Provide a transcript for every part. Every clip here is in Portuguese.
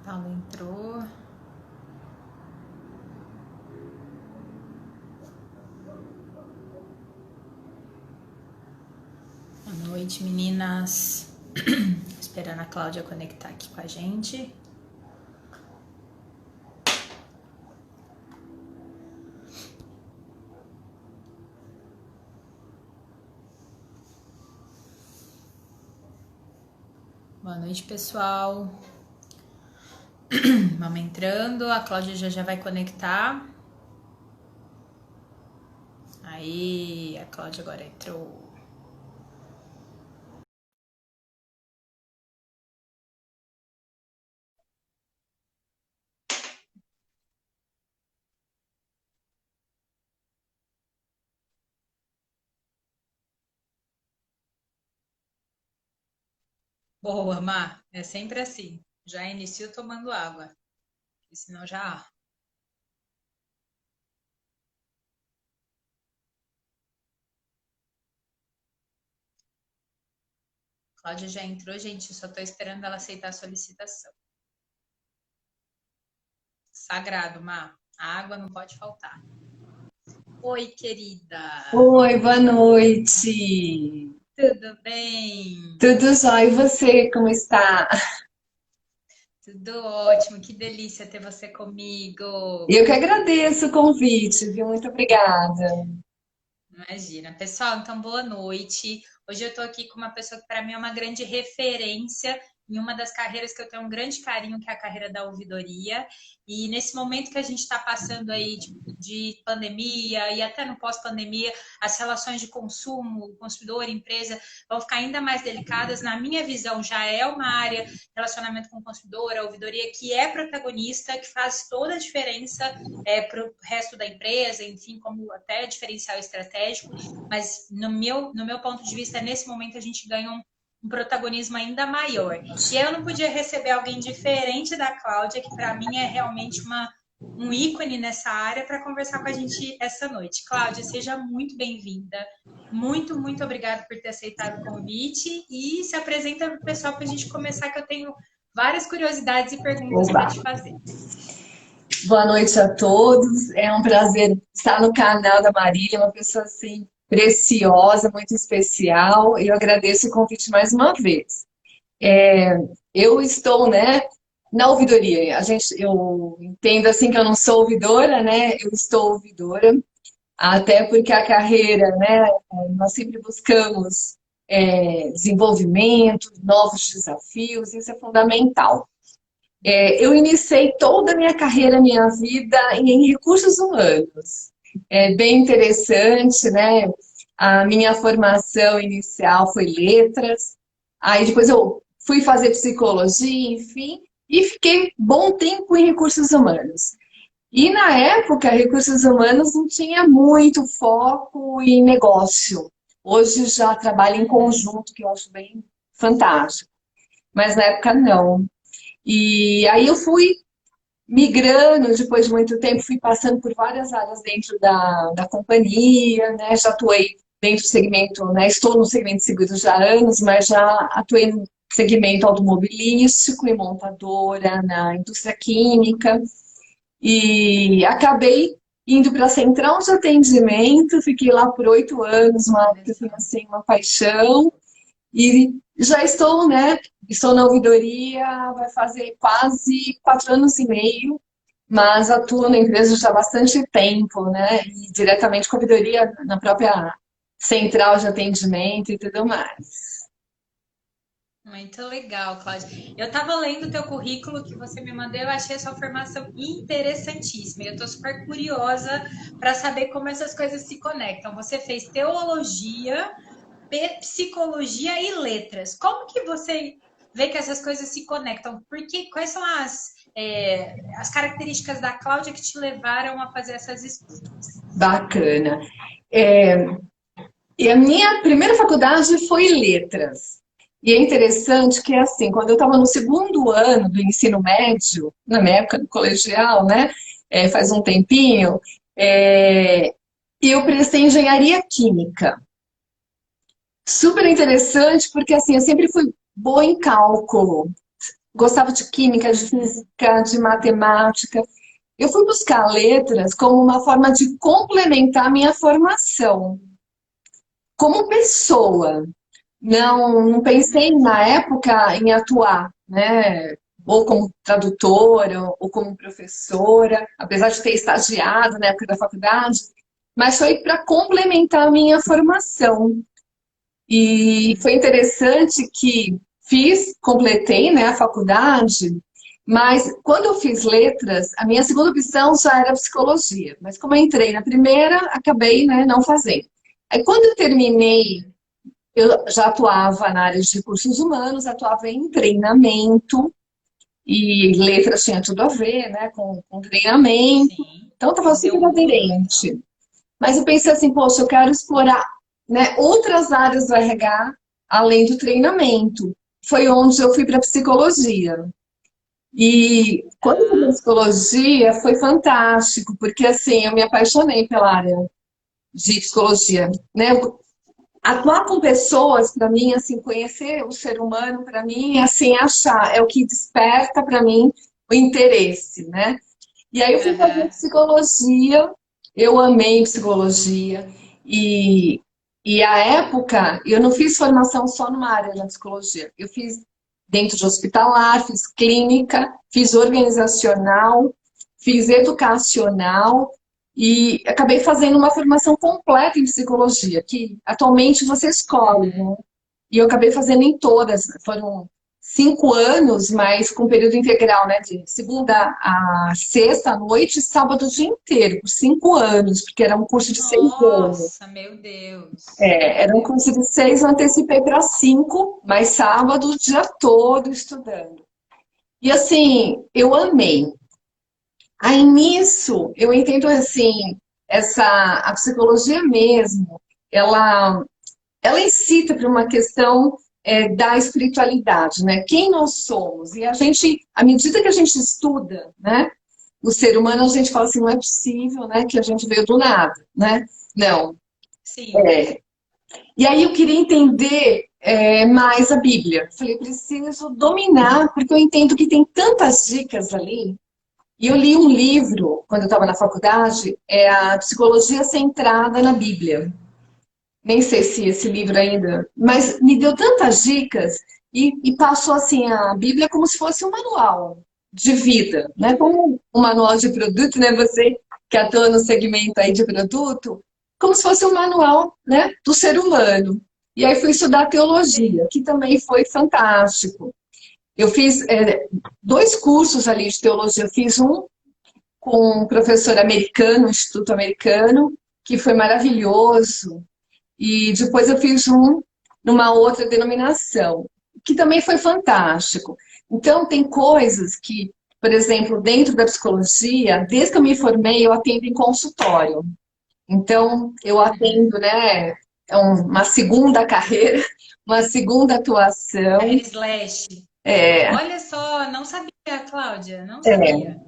Paulo entrou. Boa noite, meninas. Esperando a Cláudia conectar aqui com a gente. Boa noite, pessoal. Vamos entrando, a Cláudia já vai conectar. Aí, a Cláudia agora entrou. Boa, Má. É sempre assim. Já inicio tomando água, senão já. Cláudia já entrou, gente. Só tô esperando ela aceitar a solicitação. Sagrado, Má. A água não pode faltar. Oi, querida. Oi, boa noite. Tudo bem? Tudo jóia? E você, como está? Tudo ótimo. Que delícia ter você comigo. Eu que agradeço o convite, viu? Muito obrigada. Imagina. Pessoal, então boa noite. Hoje eu tô aqui com uma pessoa que para mim é uma grande referência em uma das carreiras que eu tenho um grande carinho, que é a carreira da ouvidoria. E nesse momento que a gente está passando aí de pandemia e até no pós-pandemia, as relações de consumo, consumidor, empresa, vão ficar ainda mais delicadas. Na minha visão, já é uma área relacionamento com o consumidor, a ouvidoria, que é protagonista, que faz toda a diferença para o resto da empresa, enfim, como até diferencial estratégico, mas no meu ponto de vista, nesse momento a gente ganha um protagonismo ainda maior. E eu não podia receber alguém diferente da Cláudia, que para mim é realmente um ícone nessa área, para conversar com a gente essa noite. Cláudia, seja muito bem-vinda. Muito, muito obrigada por ter aceitado o convite e se apresenta para o pessoal para a gente começar, que eu tenho várias curiosidades e perguntas Oba. para te fazer. Boa noite a todos. É um prazer estar no canal da Marília, uma pessoa assim preciosa, muito especial. E eu agradeço o convite mais uma vez. Eu estou, né, na ouvidoria. Eu entendo assim que eu não sou ouvidora, né? Eu estou ouvidora. Até porque a carreira, né, nós sempre buscamos desenvolvimento, novos desafios, isso é fundamental. Eu iniciei toda a minha carreira, minha vida em recursos humanos. É bem interessante, né? A minha formação inicial foi letras, aí depois eu fui fazer psicologia, enfim, e fiquei bom tempo em recursos humanos. E na época, recursos humanos não tinha muito foco em negócio. Hoje já trabalho em Uhum. conjunto, que eu acho bem fantástico. Mas na época não. E aí eu fui migrando, depois de muito tempo, fui passando por várias áreas dentro da companhia, né? Já atuei dentro do segmento, né? Estou no segmento de seguros já há anos, mas já atuei no segmento automobilístico e montadora, na indústria química. E acabei indo para a central de atendimento, fiquei lá por 8 anos, uma Olha época assim, só. assim, uma paixão. E já estou, né? Estou na ouvidoria, vai fazer quase 4 anos e meio, mas atuo na empresa já há bastante tempo, né? E diretamente com a ouvidoria na própria central de atendimento e tudo mais. Muito legal, Cláudia. Eu estava lendo o teu currículo que você me mandou, eu achei a sua formação interessantíssima. E eu estou super curiosa para saber como essas coisas se conectam. Você fez teologia, psicologia e letras. Como que você vê que essas coisas se conectam? Porque quais são as características da Cláudia que te levaram a fazer essas escolhas? Bacana. É, e a minha primeira faculdade foi letras. E é interessante que, assim, quando eu estava no segundo ano do ensino médio, na minha época do colegial, né, faz um tempinho, é, eu prestei engenharia química. Super interessante, porque, assim, eu sempre fui boa em cálculo. gostava de química, de física, de matemática. Eu fui buscar letras como uma forma de complementar a minha formação como pessoa. Não pensei na época em atuar, né? Ou como tradutora, ou como professora, apesar de ter estagiado na época da faculdade, mas foi para complementar a minha formação. E foi interessante que completei, né, a faculdade, mas quando eu fiz letras, a minha segunda opção já era psicologia. Mas como eu entrei na primeira, acabei, né, não fazendo. Aí quando eu terminei, eu já atuava na área de recursos humanos, atuava em treinamento, e letras tinha tudo a ver, né, com treinamento. Sim, Então estava super conteúdo e tal. aderente. Mas eu pensei assim, poxa, eu quero explorar, né, outras áreas do RH além do treinamento. Foi onde eu fui para psicologia. E quando eu fui para Tá. psicologia foi fantástico, porque assim, eu me apaixonei pela área de psicologia, né? Atuar com pessoas, para mim, assim, conhecer o ser humano, para mim, assim, achar, é o que desperta para mim o interesse, né? E aí eu fui fazer Aham. psicologia, eu amei psicologia, e, e à época eu não fiz formação só numa área da psicologia, eu fiz dentro de hospitalar, fiz clínica, fiz organizacional, fiz educacional e acabei fazendo uma formação completa em psicologia, que atualmente você escolhe, Uhum. né? E eu acabei fazendo em todas, foram 5 anos, mas com período integral, né? De segunda a sexta à noite, sábado o dia inteiro, por 5 anos, porque era um curso de 6 anos. Nossa, meu Deus. É, Meu era um curso Deus. de 6, eu antecipei para 5, mas sábado o dia todo estudando. E assim, eu amei. Aí nisso, eu entendo assim, a psicologia mesmo, ela ela incita para uma questão da espiritualidade, né? Quem nós somos? E a gente, à medida que a gente estuda, né, o ser humano, a gente fala assim, não é possível, né, que a gente veio do nada, né? Não. Sim. E aí eu queria entender mais a Bíblia. Falei, preciso dominar, porque eu entendo que tem tantas dicas ali. E eu li um livro, quando eu estava na faculdade, é a Psicologia Centrada na Bíblia. Nem sei se esse livro ainda, mas me deu tantas dicas e passou assim a Bíblia como se fosse um manual de vida, né? Como um manual de produto, né? Você que atua no segmento aí de produto, como se fosse um manual, né, do ser humano. E aí fui estudar Sim. teologia, que também foi fantástico. Eu fiz 2 cursos ali de teologia. Eu fiz um com um professor americano, um instituto americano, que foi maravilhoso. E depois eu fiz um numa outra denominação, que também foi fantástico. Então, tem coisas que, por exemplo, dentro da psicologia, desde que eu me formei, eu atendo em consultório. Então, eu Uhum. atendo, né, uma segunda carreira, uma segunda atuação. Carreira slash. É, Olha só, não sabia, Cláudia, não é. sabia.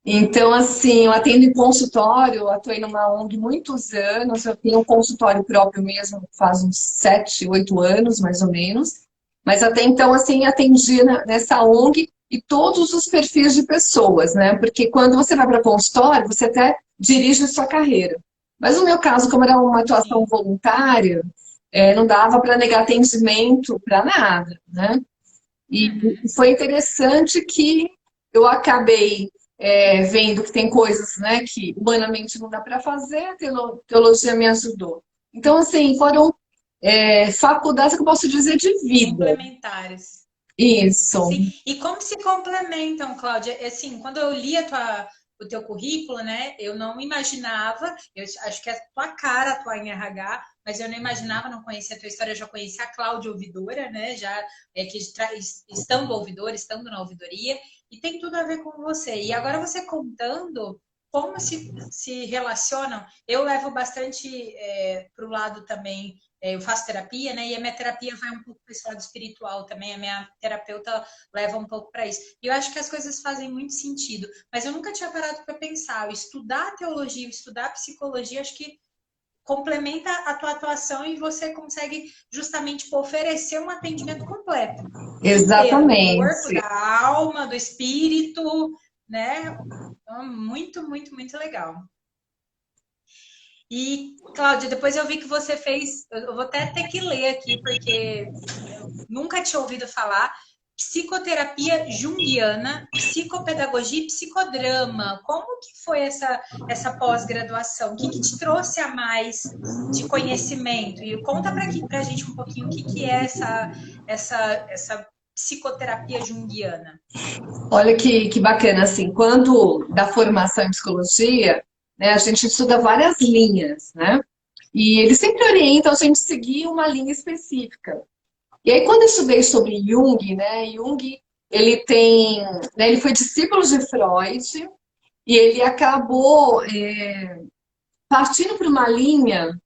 Então, assim, eu atendo em consultório, eu atuei numa ONG muitos anos, eu tenho um consultório próprio mesmo, faz uns 7, 8 anos, mais ou menos. Mas até então, assim, atendia nessa ONG e todos os perfis de pessoas, né? Porque quando você vai para consultório, você até dirige a sua carreira. Mas no meu caso, como era uma atuação Sim. voluntária, não dava para negar atendimento para nada, né? E Uhum. foi interessante que eu acabei vendo que tem coisas, né, que humanamente não dá para fazer, a teologia me ajudou. Então, assim, foram faculdades que eu posso dizer de vida. Complementares. Isso. Sim, e como se complementam, Cláudia? Assim, quando eu li o teu currículo, né, eu não imaginava, eu acho que é a tua cara atuar em RH, mas eu não imaginava, não conhecia a tua história, eu já conhecia a Cláudia ouvidora, né, já estando ouvidora, estando na ouvidoria, e tem tudo a ver com você. E agora você contando como se relacionam, eu levo bastante para o lado também eu faço terapia, né? E a minha terapia vai um pouco para esse lado espiritual também. A minha terapeuta leva um pouco para isso. E eu acho que as coisas fazem muito sentido. Mas eu nunca tinha parado para pensar. Estudar teologia, estudar psicologia, acho que complementa a tua atuação e você consegue justamente oferecer um atendimento completo do tema, do corpo, Exatamente. da alma, do espírito, né? Então, muito, muito, muito legal. E, Cláudia, depois eu vi que você fez, eu vou até ter que ler aqui, porque eu nunca tinha ouvido falar, psicoterapia junguiana, psicopedagogia e psicodrama. Como que foi essa pós-graduação? O que te trouxe a mais de conhecimento? E conta para a gente um pouquinho o que é essa psicoterapia junguiana. Olha que bacana, assim, quando da formação em psicologia, né, a gente estuda várias linhas, né? E eles sempre orientam a gente a seguir uma linha específica. E aí, quando eu estudei sobre Jung, né, Jung, ele tem, né, ele foi discípulo de Freud e ele acabou partindo para uma linha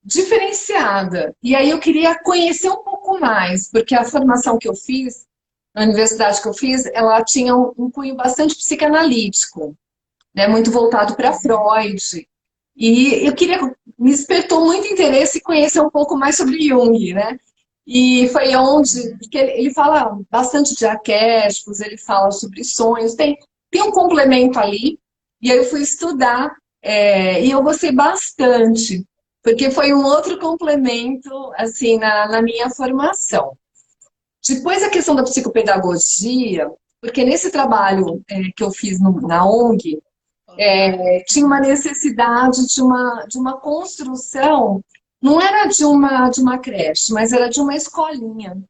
diferenciada. E aí eu queria conhecer um pouco mais, porque a formação que eu fiz, na universidade que eu fiz, ela tinha um cunho bastante psicanalítico, né, muito voltado para Freud. E eu queria, me despertou muito interesse em conhecer um pouco mais sobre Jung, né? E foi onde, porque ele fala bastante de arquétipos, ele fala sobre sonhos, tem um complemento ali. E aí eu fui estudar, e eu gostei bastante, porque foi um outro complemento, assim, na minha formação. Depois a questão da psicopedagogia, porque nesse trabalho que eu fiz na ONG, tinha uma necessidade de uma construção, não era de uma creche, mas era de uma escolinha.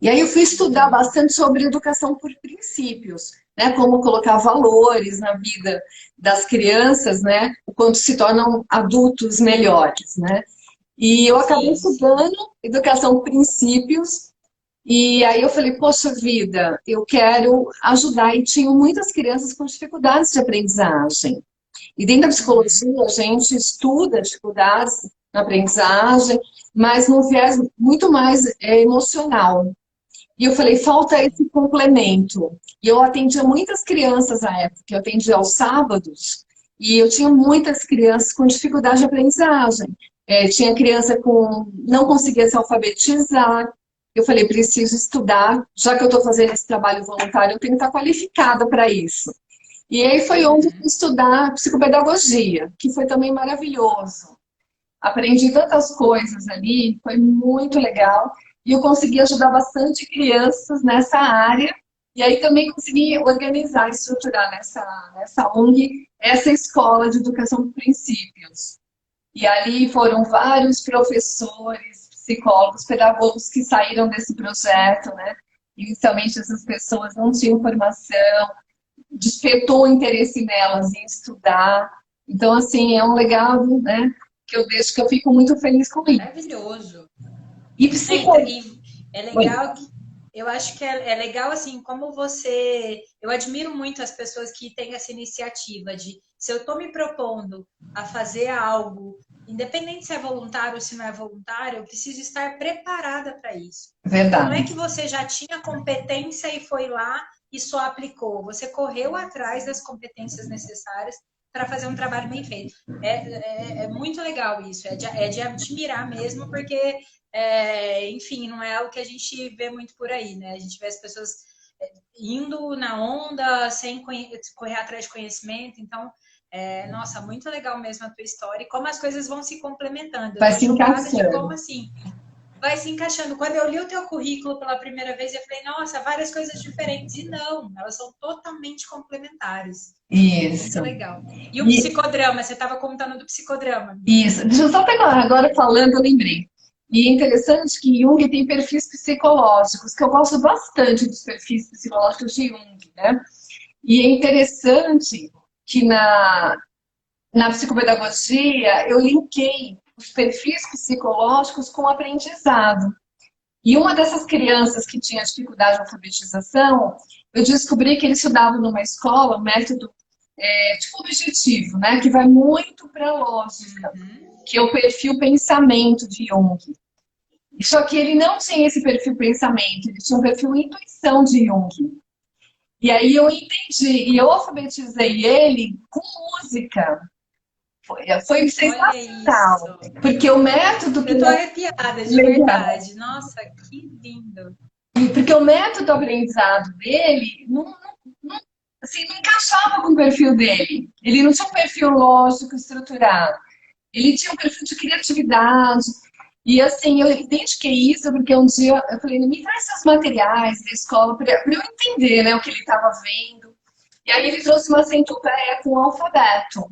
E aí eu fui estudar bastante sobre educação por princípios, né? Como colocar valores na vida das crianças, né? Quando se tornam adultos melhores, né? E eu acabei estudando educação por princípios, e aí eu falei, poxa vida, eu quero ajudar. E tinham muitas crianças com dificuldades de aprendizagem. E dentro da psicologia, a gente estuda dificuldades na aprendizagem, mas num viés muito mais emocional. E eu falei, falta esse complemento. E eu atendia muitas crianças à época, eu atendia aos sábados, e eu tinha muitas crianças com dificuldade de aprendizagem. Tinha criança com não conseguia se alfabetizar. Eu falei, preciso estudar, já que eu estou fazendo esse trabalho voluntário, eu tenho que estar qualificada para isso. E aí foi onde eu fui estudar psicopedagogia, que foi também maravilhoso. Aprendi tantas coisas ali, foi muito legal. E eu consegui ajudar bastante crianças nessa área. E aí também consegui organizar, estruturar nessa ONG, essa escola de educação por princípios. E ali foram vários professores, psicólogos, pedagogos que saíram desse projeto, né? Inicialmente essas pessoas não tinham formação, despertou o interesse nelas em estudar. Então, assim, é um legado, né, que eu deixo, que eu fico muito feliz com isso. Maravilhoso. E É legal que eu acho que é legal assim, como você. Eu admiro muito as pessoas que têm essa iniciativa de se eu estou me propondo a fazer algo, independente se é voluntário ou se não é voluntário, eu preciso estar preparada para isso. Verdade. Não é que você já tinha competência e foi lá e só aplicou. Você correu atrás das competências necessárias para fazer um trabalho bem feito. É muito legal isso, é de admirar mesmo, porque enfim, não é algo que a gente vê muito por aí, né? A gente vê as pessoas indo na onda, sem correr atrás de conhecimento. Então, nossa, muito legal mesmo a tua história e como as coisas vão se complementando. Vai se encaixando. Como assim? Vai se encaixando. Quando eu li o teu currículo pela primeira vez, eu falei, nossa, várias coisas diferentes. E não, elas são totalmente complementares. Isso. Muito legal. E o psicodrama, você estava contando do psicodrama. Isso. Deixa eu só pegar, agora falando, eu lembrei. E é interessante que Jung tem perfis psicológicos, que eu gosto bastante dos perfis psicológicos de Jung, né? E é interessante que na psicopedagogia eu linkei os perfis psicológicos com o aprendizado. E uma dessas crianças que tinha dificuldade de alfabetização, eu descobri que ele estudava numa escola, um método tipo objetivo, né? Que vai muito para a lógica, que é o perfil pensamento de Jung. Só que ele não tinha esse perfil pensamento, ele tinha um perfil intuição de Jung. E aí eu entendi, e eu alfabetizei ele com música. Foi sensacional. Porque o método que... Eu tô arrepiada, de verdade. Nossa, que lindo. Porque o método aprendizado dele assim, não encaixava com o perfil dele. Ele não tinha um perfil lógico, estruturado. Ele tinha um perfil de criatividade. E assim, eu identifiquei isso porque um dia eu falei, me traz seus materiais da escola para eu entender, né, o que ele estava vendo. E aí ele trouxe uma centopeia com alfabeto.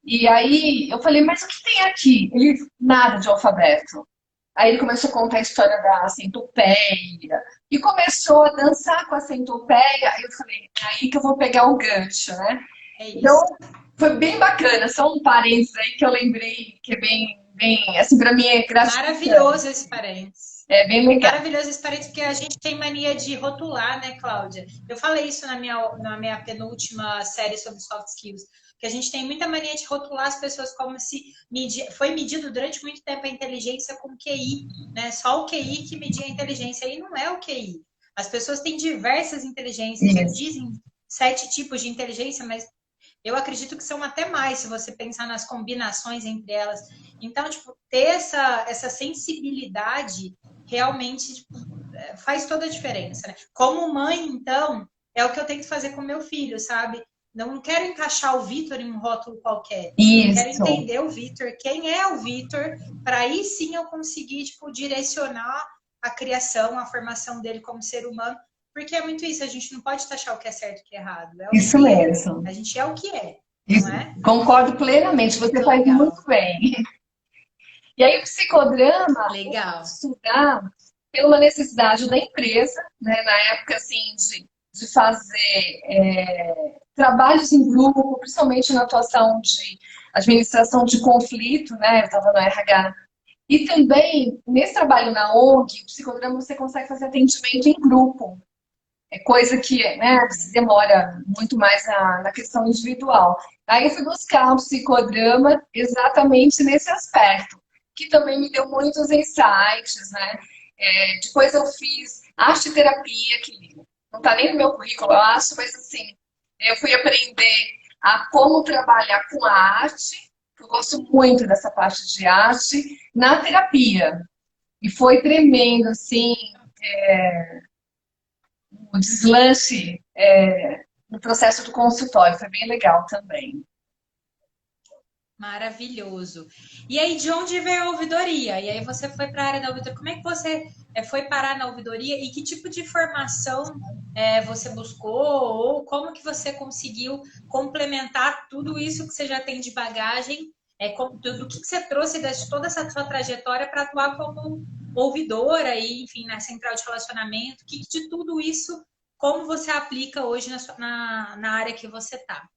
E aí eu falei, mas o que tem aqui? Ele, nada de alfabeto. Aí ele começou a contar a história da centopeia e começou a dançar com a centopeia. Eu falei, é aí que eu vou pegar o gancho, né? É Então, isso. foi bem bacana. Só um parênteses aí que eu lembrei que é bem, assim, para mim é gratificante. Maravilhoso esse parênteses. É bem legal. Maravilhoso esse parênteses, porque a gente tem mania de rotular, né, Cláudia? Eu falei isso na minha penúltima série sobre soft skills, que a gente tem muita mania de rotular as pessoas como se foi medido durante muito tempo a inteligência com QI, né? Só o QI que media a inteligência, e não é o QI. As pessoas têm diversas inteligências, já Isso. dizem 7 tipos de inteligência, mas eu acredito que são até mais, se você pensar nas combinações entre elas. Então, tipo, ter essa sensibilidade realmente tipo, faz toda a diferença, né? Como mãe, então, é o que eu tento fazer com meu filho, sabe? Não quero encaixar o Vitor em um rótulo qualquer. Eu quero Isso. entender o Vitor, quem é o Vitor, para aí sim eu conseguir, tipo, direcionar a criação, a formação dele como ser humano, porque é muito isso, a gente não pode taxar o que é certo e o que é errado, é o Isso que é. mesmo. A gente é o que é, não Isso. é? Concordo plenamente. Você Muito faz legal. muito bem. E aí, o psicodrama, eu fui Legal. estudar por uma necessidade da empresa, né, na época, assim, de fazer trabalhos em grupo, principalmente na atuação de administração de conflito, né, eu estava no RH. E também, nesse trabalho na ONG, o psicodrama você consegue fazer atendimento em grupo. É coisa que, né, se Uhum. demora muito mais na questão individual. Aí eu fui buscar o psicodrama exatamente nesse aspecto, que também me deu muitos insights, né? Depois eu fiz arte terapia, que não está nem no meu currículo, eu acho, mas assim, eu fui aprender a como trabalhar com a arte, que eu gosto muito dessa parte de arte, na terapia. E foi tremendo, assim, o deslanche no processo do consultório. Foi bem legal também. Maravilhoso. E aí, de onde veio a ouvidoria? E aí você foi para a área da ouvidoria. Como é que você foi parar na ouvidoria e que tipo de formação você buscou? Ou como que você conseguiu complementar tudo isso que você já tem de bagagem? Do que você trouxe de toda essa sua trajetória para atuar como ouvidora e, enfim, na central de relacionamento? Que de tudo isso, como você aplica hoje na área que você está?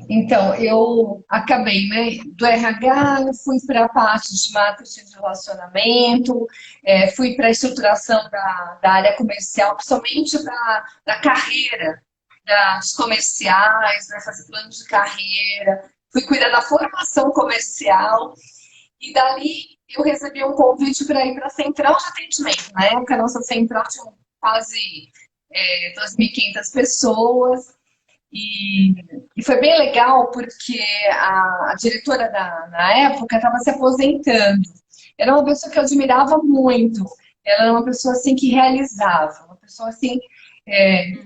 Então, eu acabei, né, do RH, fui para a parte de marketing de relacionamento, fui para a estruturação da área comercial, principalmente da carreira das comerciais, né, fazer plano de carreira, fui cuidar da formação comercial, e dali eu recebi um convite para ir para a central de atendimento. Na época, a nossa central tinha quase 2.500 pessoas. E foi bem legal porque a diretora na época estava se aposentando. Era uma pessoa que eu admirava muito. Ela era uma pessoa assim que realizava, uma pessoa assim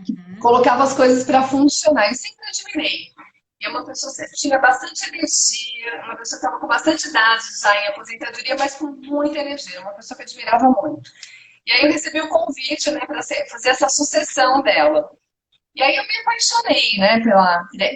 que Uhum. colocava as coisas para funcionar. Eu sempre admirei. E é uma pessoa que tinha bastante energia, uma pessoa que estava com bastante idade já em aposentadoria, mas com muita energia, uma pessoa que eu admirava muito. E aí eu recebi o convite, né, para fazer essa sucessão dela. E aí eu me apaixonei, né,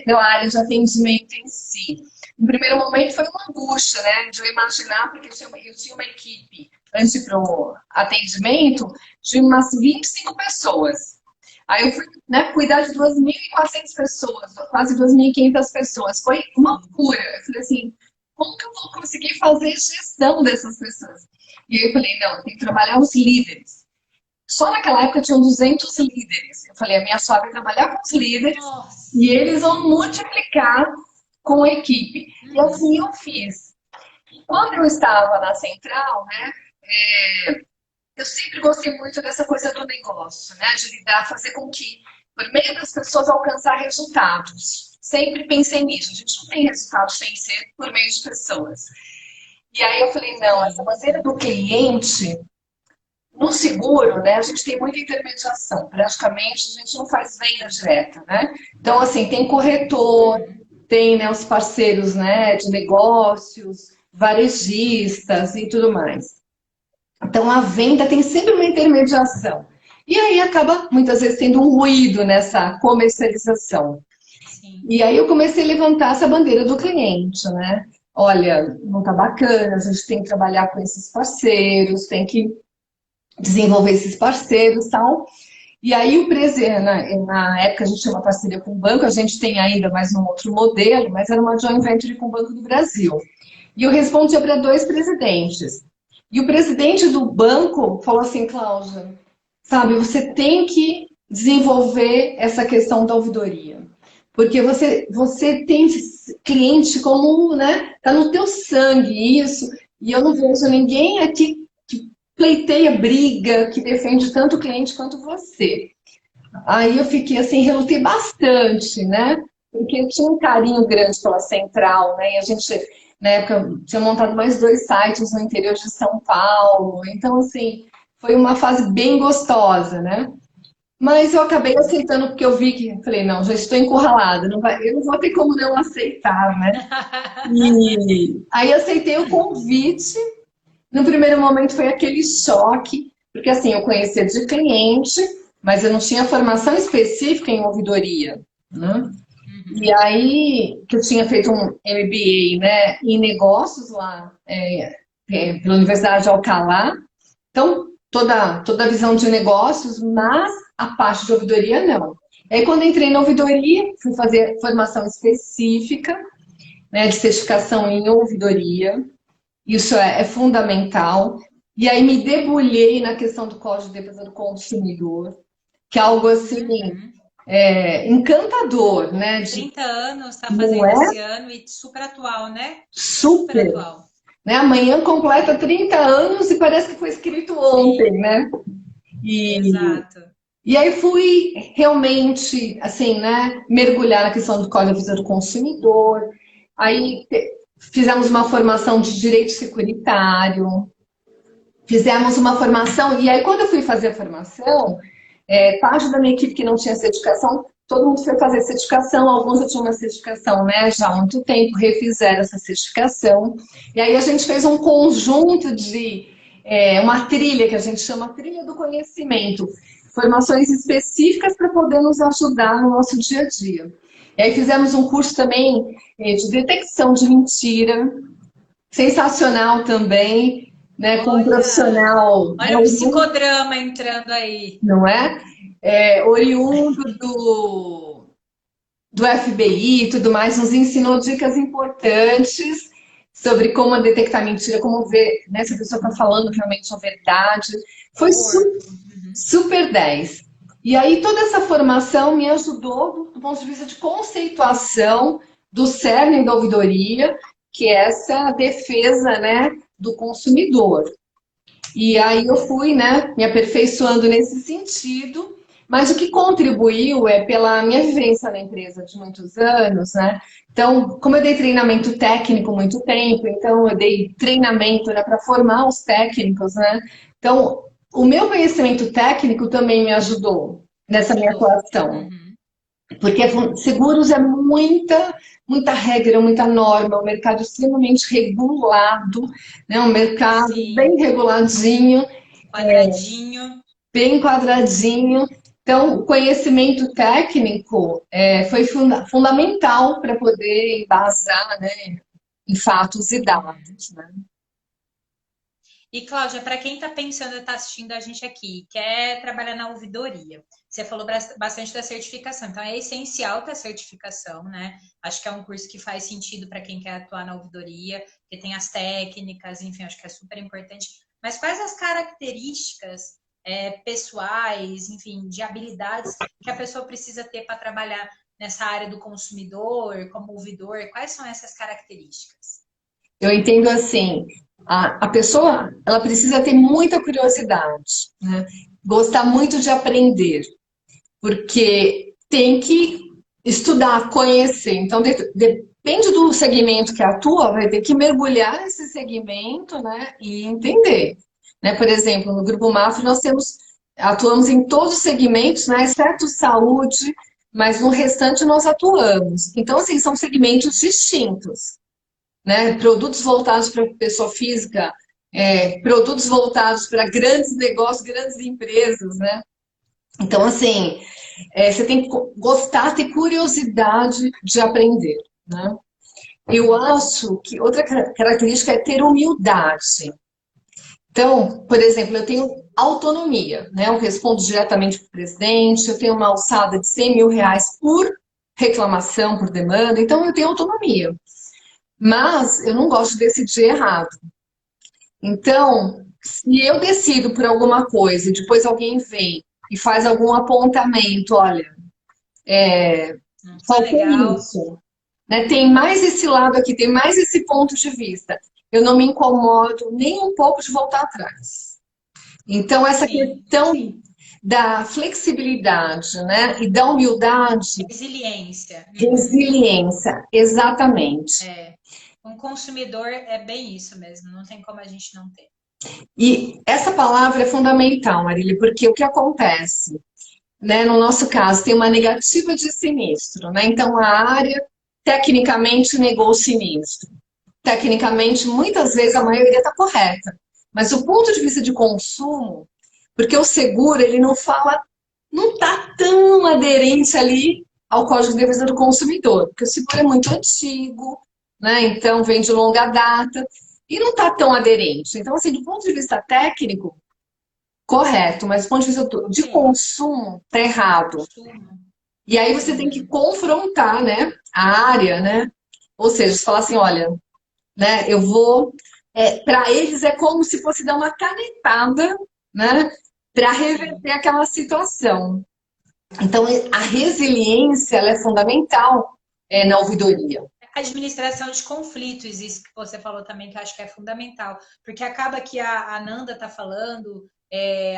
pela área de atendimento em si. No primeiro momento foi uma angústia, né, de eu imaginar, porque eu tinha uma equipe, antes para o atendimento, de umas 25 pessoas. Aí eu fui, né, cuidar de 2.400 pessoas, quase 2.500 pessoas. Foi uma loucura. Eu falei assim, como que eu vou conseguir fazer gestão dessas pessoas? E aí eu falei, não, tem que trabalhar os líderes. Só naquela época tinham 200 líderes. Eu falei, a minha sogra vai trabalhar com os líderes Nossa. e eles vão multiplicar com a equipe. E Uhum. assim eu fiz. Quando eu estava na central, né, eu sempre gostei muito dessa coisa do negócio, né, de lidar, fazer com que, por meio das pessoas, alcançar resultados. Sempre pensei nisso. A gente não tem resultado sem ser por meio de pessoas. E aí eu falei, não, essa Sim, bandeira sim. do cliente no seguro, né, a gente tem muita intermediação. Praticamente a gente não faz venda direta, né? Então, assim, tem corretor, tem, né, os parceiros, né, de negócios, varejistas e tudo mais. Então, a venda tem sempre uma intermediação. E aí acaba, muitas vezes, tendo um ruído nessa comercialização. Sim. E aí eu comecei a levantar essa bandeira do cliente, né? Olha, não tá bacana, a gente tem que trabalhar com esses parceiros, tem que desenvolver esses parceiros e tal. E aí o presidente, na época a gente tinha uma parceria com o banco, a gente tem ainda mais um outro modelo, mas era uma joint venture com o Banco do Brasil. E eu respondia para dois presidentes. E o presidente do banco falou assim, Cláudia, sabe, você tem que desenvolver essa questão da ouvidoria. Porque você tem cliente como, né, tá no teu sangue isso, e eu não vejo ninguém aqui que pleiteia briga, que defende tanto o cliente quanto você. Aí eu fiquei assim, relutei bastante, né? Porque eu tinha um carinho grande pela Central, né? E a gente, na época, tinha montado mais 2 sites no interior de São Paulo. Então, assim, foi uma fase bem gostosa, né? Mas eu acabei aceitando porque eu vi que, falei, não, já estou encurralada, não vai, eu não vou ter como não aceitar, né? E aí aceitei o convite. No primeiro momento foi aquele choque, porque assim, eu conhecia de cliente, mas eu não tinha formação específica em ouvidoria, né? E aí, que eu tinha feito um MBA, né, em negócios lá, pela Universidade de Alcalá, então, toda a visão de negócios, mas a parte de ouvidoria não. Aí, quando entrei na ouvidoria, fui fazer formação específica, né, de certificação em ouvidoria. Isso é fundamental. E aí me debulhei na questão do Código de Defesa do Consumidor, que é algo assim encantador, né? 30 anos, está Não fazendo é esse ano e super atual, né? Super super, atual. né? Amanhã completa 30 anos e parece que foi escrito ontem, Sim, né? E, exato. e aí fui realmente, assim, né, mergulhar na questão do Código de Defesa do Consumidor. Aí fizemos uma formação de direito securitário, fizemos uma formação, e aí quando eu fui fazer a formação, parte da minha equipe que não tinha certificação, todo mundo foi fazer certificação, alguns já tinham uma certificação, né, já há muito tempo, refizeram essa certificação, e aí a gente fez um conjunto de, uma trilha, que a gente chama trilha do conhecimento, formações específicas para poder nos ajudar no nosso dia a dia. E aí fizemos um curso também de detecção de mentira, sensacional também, né, com um Olha, profissional, né, olha o psicodrama entrando aí. não é? Oriundo do FBI e tudo mais, nos ensinou dicas importantes sobre como detectar mentira, como ver, né, se a pessoa está falando realmente a verdade. Foi Corpo. super 10. E aí toda essa formação me ajudou do ponto de vista de conceituação do cerne da ouvidoria, que é essa defesa, né, do consumidor. E aí eu fui, né, me aperfeiçoando nesse sentido, mas o que contribuiu é pela minha vivência na empresa de muitos anos, né? Então, como eu dei treinamento técnico muito tempo, então eu dei treinamento, né, para formar os técnicos, né? Então, o meu conhecimento técnico também me ajudou nessa minha Ajudou. atuação. Porque seguros é muita regra, muita norma, um mercado extremamente regulado, né? Um mercado bem Sim, reguladinho, quadradinho. bem quadradinho. Então, o conhecimento técnico foi fundamental para poder embasar, né, em fatos e dados, né? E, Cláudia, para quem está pensando, está assistindo a gente aqui, quer trabalhar na ouvidoria, você falou bastante da certificação, então é essencial ter a certificação, né? Acho que é um curso que faz sentido para quem quer atuar na ouvidoria, porque tem as técnicas, enfim, acho que é super importante. Mas quais as características pessoais, enfim, de habilidades que a pessoa precisa ter para trabalhar nessa área do consumidor, como ouvidor? Quais são essas características? Eu entendo assim, a pessoa ela precisa ter muita curiosidade, né? Gostar muito de aprender, porque tem que estudar, conhecer. Então, depende do segmento que atua, vai ter que mergulhar nesse segmento, né, e entender. né? Por exemplo, no Grupo Mafra nós atuamos em todos os segmentos, né? Exceto saúde, mas no restante nós atuamos. Então, assim, são segmentos distintos, né? Produtos voltados para pessoa física, produtos voltados para grandes negócios, grandes empresas, né? Então, assim, você tem que gostar, ter curiosidade de aprender, né? Eu acho que outra característica é ter humildade. Então, por exemplo, eu tenho autonomia, né? Eu respondo diretamente para o presidente, eu tenho uma alçada de R$ 100.000 por reclamação, por demanda, então eu tenho autonomia. Mas eu não gosto de decidir errado. Então, se eu decido por alguma coisa e depois alguém vem e faz algum apontamento, olha, Foi faltou legal. isso, né? Tem mais esse lado aqui, tem mais esse ponto de vista. Eu não me incomodo nem um pouco de voltar atrás. Então, essa Sim, questão da flexibilidade, né? E da humildade, resiliência. Uhum. resiliência, exatamente. É. Um consumidor é bem isso mesmo, não tem como a gente não ter. E essa palavra é fundamental, Marília, porque o que acontece, né? No nosso caso, tem uma negativa de sinistro, né? Então, a área tecnicamente negou o sinistro. Tecnicamente, muitas vezes a maioria está correta. Mas o ponto de vista de consumo, porque o seguro, ele não fala, não está tão aderente ali ao Código de Defesa do Consumidor, porque o seguro é muito antigo, né? Então vem de longa data e não está tão aderente. Então, assim, do ponto de vista técnico, correto, mas do ponto de vista de Sim, consumo, está errado. consumo. E aí você tem que Uhum. confrontar, né, a área, né? Ou seja, você fala assim, olha, né? Eu vou. Para eles é como se fosse dar uma canetada, né? Para Sim. reverter aquela situação. Então, a resiliência ela é fundamental na ouvidoria. Administração de conflitos, isso que você falou também, que eu acho que é fundamental, porque acaba que a Nanda está falando,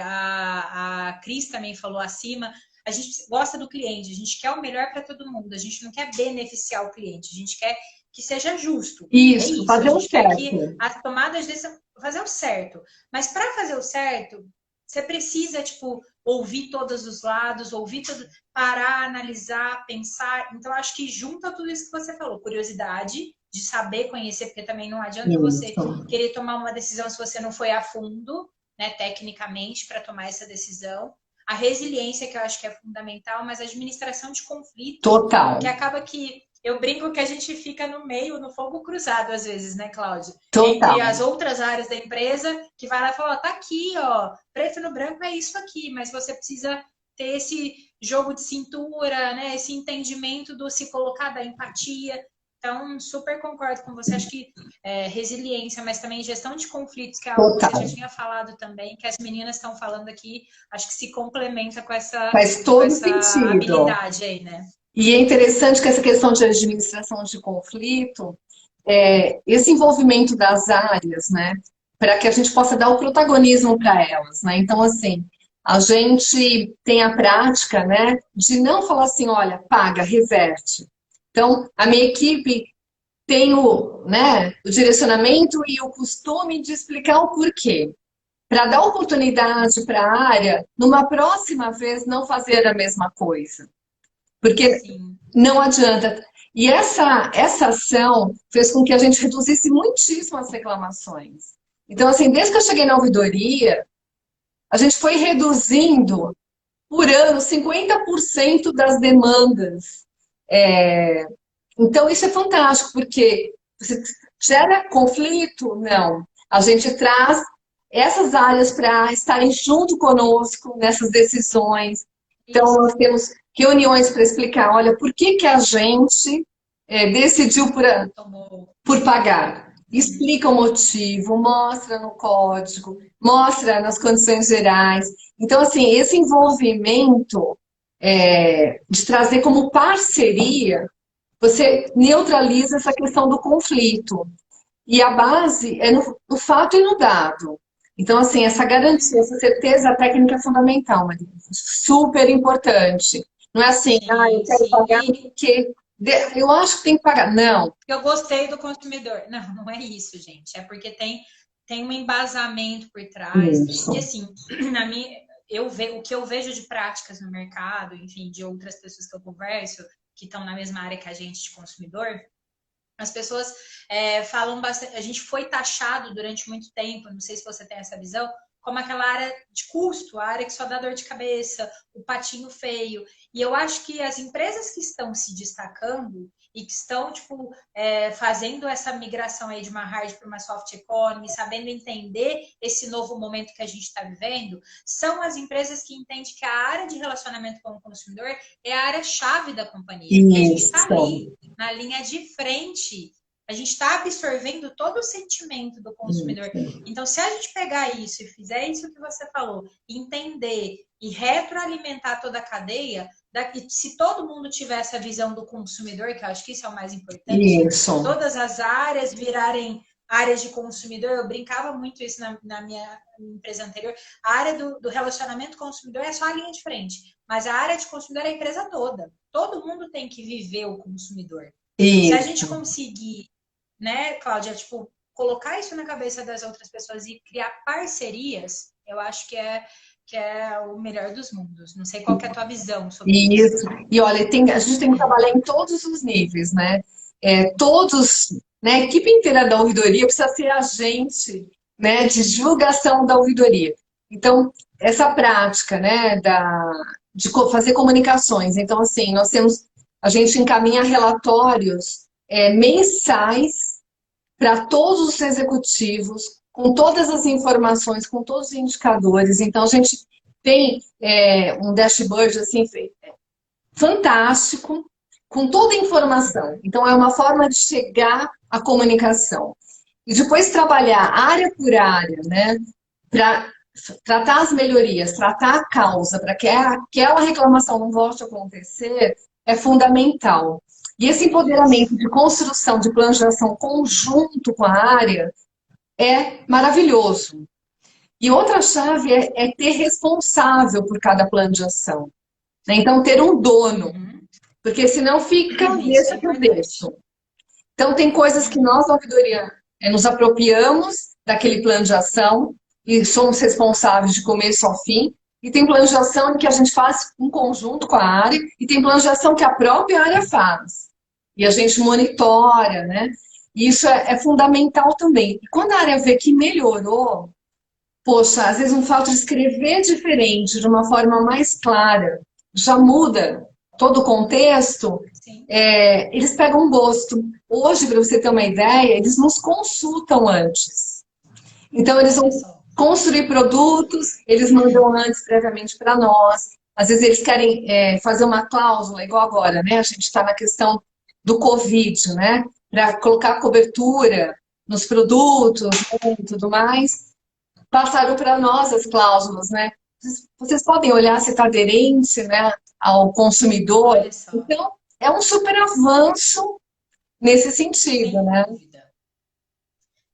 a Cris também falou acima, a gente gosta do cliente, a gente quer o melhor para todo mundo, a gente não quer beneficiar o cliente, a gente quer que seja justo. É Isso, isso, a fazer o gente quer que certo. as tomadas de decisão fazer o certo. Mas para fazer o certo, você precisa, tipo, ouvir todos os lados, ouvir todo, parar, analisar, pensar. Então, acho que junta tudo isso que você falou, curiosidade de saber conhecer, porque também não adianta você Isso. querer tomar uma decisão se você não foi a fundo, né, tecnicamente, para tomar essa decisão. A resiliência, que eu acho que é fundamental, mas a administração de conflitos, porque Total. acaba que eu brinco que a gente fica no meio, no fogo cruzado, às vezes, né, Cláudia? Entre Total. as outras áreas da empresa, que vai lá e fala, ó, tá aqui, ó, preto no branco é isso aqui, mas você precisa ter esse jogo de cintura, né? Esse entendimento do se colocar, da empatia. Então, super concordo com você. Acho que resiliência, mas também gestão de conflitos, que é algo que você já Total. tinha falado também, que as meninas estão falando aqui, acho que se complementa com essa, Faz com todo essa sentido. habilidade aí, né? E é interessante que essa questão de administração de conflito, esse envolvimento das áreas, né, para que a gente possa dar o protagonismo para elas, né? Então, assim, a gente tem a prática, né, de não falar assim, olha, paga, reverte. Então, a minha equipe tem o direcionamento e o costume de explicar o porquê, para dar oportunidade para a área, numa próxima vez, não fazer a mesma coisa. Porque Sim. não adianta. E essa ação fez com que a gente reduzisse muitíssimo as reclamações. Então, assim, desde que eu cheguei na ouvidoria, a gente foi reduzindo por ano 50% das demandas. Então, isso é fantástico, porque você gera conflito? Não. A gente traz essas áreas para estarem junto conosco nessas decisões. Então, Isso. nós temos reuniões para explicar, olha, por que que a gente decidiu Tomou. por pagar? Uhum. Explica o motivo, mostra no código, mostra nas condições gerais. Então, assim, esse envolvimento de trazer como parceria, você neutraliza essa questão do conflito. E a base é no fato e no dado. Então, assim, essa garantia, essa certeza técnica é fundamental, Maria. Super importante. Não é assim, eu Sim, quero sim. pagar porque eu acho que tem que pagar. Não. Eu gostei do consumidor. Não, não é isso, gente. É porque tem tem um embasamento por trás. Isso. E assim, o que eu vejo de práticas no mercado, enfim, de outras pessoas que eu converso, que estão na mesma área que a gente de consumidor, as pessoas falam bastante. A gente foi taxado durante muito tempo, não sei se você tem essa visão, como aquela área de custo, a área que só dá dor de cabeça, o patinho feio. E eu acho que as empresas que estão se destacando e que estão, tipo, fazendo essa migração aí de uma hard para uma soft economy, sabendo entender esse novo momento que a gente está vivendo, são as empresas que entendem que a área de relacionamento com o consumidor é a área-chave da companhia. Porque a gente está ali, na linha de frente, a gente está absorvendo todo o sentimento do consumidor. Então, se a gente pegar isso e fizer isso que você falou, entender e retroalimentar toda a cadeia, se todo mundo tiver essa visão do consumidor, que eu acho que isso é o mais importante, todas as áreas virarem áreas de consumidor, eu brincava muito isso na minha empresa anterior, a área do relacionamento consumidor é só a linha de frente, mas a área de consumidor é a empresa toda. Todo mundo tem que viver o consumidor. Isso. Se a gente conseguir, né, Cláudia, tipo, colocar isso na cabeça das outras pessoas e criar parcerias, eu acho que é o melhor dos mundos. Não sei qual que é a tua visão sobre isso. Isso. E olha, a gente tem que trabalhar em todos os níveis, né? Todos, né? A equipe inteira da ouvidoria precisa ser agente, né, de divulgação da ouvidoria. Então, essa prática, né, de fazer comunicações. Então, assim, a gente encaminha relatórios mensais para todos os executivos, com todas as informações, com todos os indicadores. Então, a gente tem um dashboard assim, fantástico, com toda a informação. Então, é uma forma de chegar à comunicação. E depois trabalhar área por área, né? Para tratar as melhorias, tratar a causa, para que aquela reclamação não volte a acontecer, é fundamental. E esse empoderamento de construção de plano de ação conjunto com a área é maravilhoso. E outra chave é ter responsável por cada plano de ação. Né? Então, ter um dono, porque senão fica, deixa que eu deixo. Então, tem coisas que nós, na ouvidoria, nos apropriamos daquele plano de ação e somos responsáveis de começo ao fim. E tem plano de ação que a gente faz em conjunto com a área, e tem plano de ação que a própria área faz. E a gente monitora, né? E isso é fundamental também. E quando a área vê que melhorou, poxa, às vezes um fato de escrever diferente, de uma forma mais clara, já muda todo o contexto, eles pegam um gosto. Hoje, para você ter uma ideia, eles nos consultam antes. Então, eles vão construir produtos, eles mandam antes previamente para nós. Às vezes eles querem fazer uma cláusula, igual agora, né? A gente está na questão do Covid, né? Para colocar cobertura nos produtos, né, e tudo mais. Passaram para nós as cláusulas, né? Vocês podem olhar se está aderente, né, ao consumidor. Então, é um super avanço nesse sentido, né?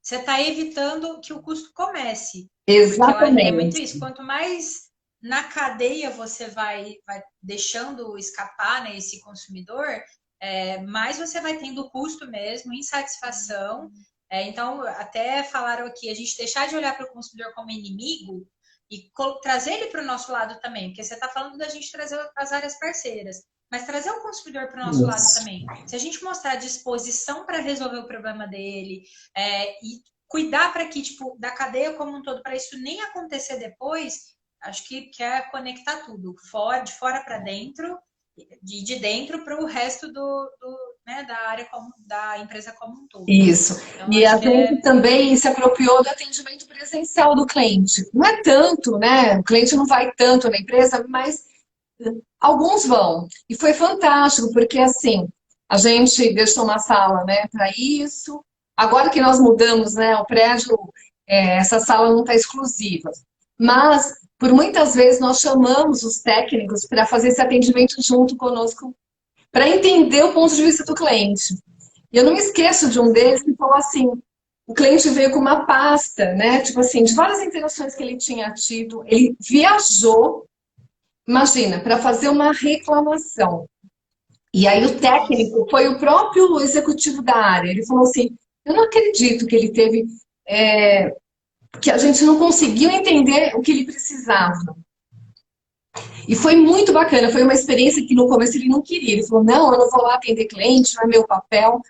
Você está evitando que o custo comece. Exatamente. É muito isso. Quanto mais na cadeia você vai deixando escapar, né, esse consumidor, mais você vai tendo custo mesmo, insatisfação. Então, até falaram aqui, a gente deixar de olhar para o consumidor como inimigo e trazer ele para o nosso lado também, porque você está falando da gente trazer as áreas parceiras, mas trazer o consumidor para o nosso lado também. Se a gente mostrar disposição para resolver o problema dele e cuidar para que, tipo, da cadeia como um todo, para isso nem acontecer depois, acho que quer conectar tudo, de fora para dentro, de dentro para o resto né, da área da empresa como um todo. Isso. Então, e a gente também se apropriou do atendimento presencial do cliente. Não é tanto, né? O cliente não vai tanto na empresa, mas alguns vão. E foi fantástico, porque assim, a gente deixou uma sala, né, para isso. Agora que nós mudamos, né, o prédio, essa sala não está exclusiva. Mas, por muitas vezes, nós chamamos os técnicos para fazer esse atendimento junto conosco, para entender o ponto de vista do cliente. E eu não me esqueço de um deles que falou assim, o cliente veio com uma pasta, né, tipo assim, de várias interações que ele tinha tido, ele viajou, imagina, para fazer uma reclamação. E aí o técnico foi o próprio executivo da área, ele falou assim, eu não acredito que ele teve que a gente não conseguiu entender o que ele precisava. E foi muito bacana, foi uma experiência que no começo ele não queria. Ele falou, não, eu não vou lá atender cliente, não é meu papel.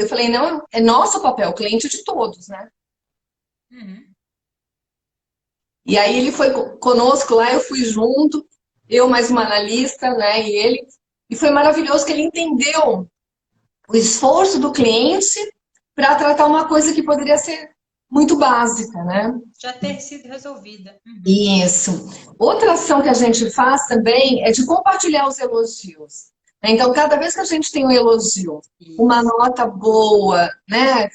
Eu falei, não, é nosso papel, cliente de todos, né? Uhum. E aí ele foi conosco lá, eu fui junto, eu mais uma analista, né, e ele. E foi maravilhoso que ele entendeu o esforço do cliente para tratar uma coisa que poderia ser muito básica, né? Já ter sido resolvida. Uhum. Isso. Outra ação que a gente faz também é de compartilhar os elogios. Então, cada vez que a gente tem um elogio, uma Isso. nota boa, né?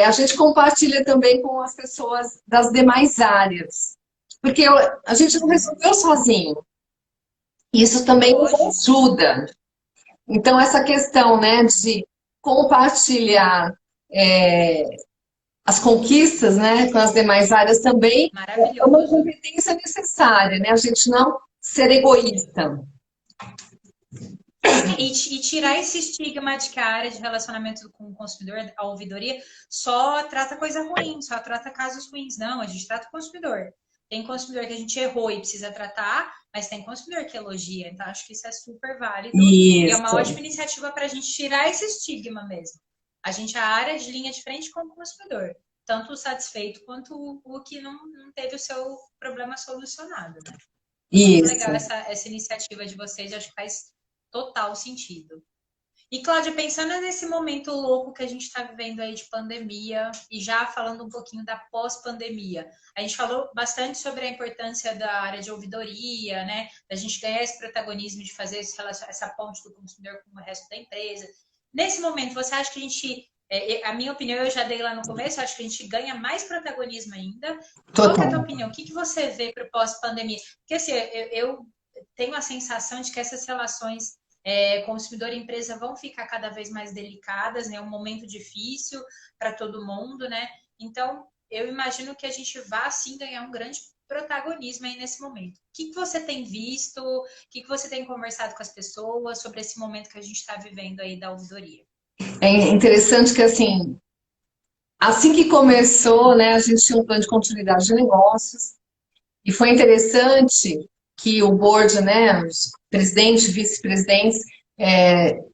A gente compartilha também com as pessoas das demais áreas. Porque a gente não Uhum. resolveu sozinho. Isso também nos Lógico. ajuda. Então, essa questão, né, de compartilhar é, as conquistas, né, com as demais áreas também é uma Maravilhoso. competência necessária, né? A gente não ser egoísta. E tirar esse estigma de que a área de relacionamento com o consumidor, a ouvidoria, só trata coisa ruim, só trata casos ruins. Não, a gente trata o consumidor. Tem consumidor que a gente errou e precisa tratar, mas tem consumidor que elogia. Então, acho que isso é super válido e é uma Isso, ótima iniciativa para a gente tirar esse estigma mesmo. A gente é a área de linha de frente com o consumidor, tanto o satisfeito quanto o que não teve o seu problema solucionado, né? Muito legal isso. essa iniciativa de vocês, acho que faz total sentido. E, Cláudia, pensando nesse momento louco que a gente está vivendo aí de pandemia, e já falando um pouquinho da pós-pandemia, a gente falou bastante sobre a importância da área de ouvidoria, né? Da gente ganhar esse protagonismo de fazer essa ponte do consumidor com o resto da empresa. Nesse momento, você acha que a gente. A minha opinião eu já dei lá no começo, acho que a gente ganha mais protagonismo ainda. Qual que é a tua Total. opinião? O que você vê para o pós-pandemia? Porque assim, eu tenho a sensação de que essas relações consumidor e empresa vão ficar cada vez mais delicadas, né? Um momento difícil para todo mundo, né? Então, eu imagino que a gente vá sim ganhar um grande protagonismo aí nesse momento. O que você tem visto? O que você tem conversado com as pessoas sobre esse momento que a gente está vivendo aí da ouvidoria? É interessante que, assim que começou, né, a gente tinha um plano de continuidade de negócios, e foi interessante que o board, né, os presidentes, vice-presidentes,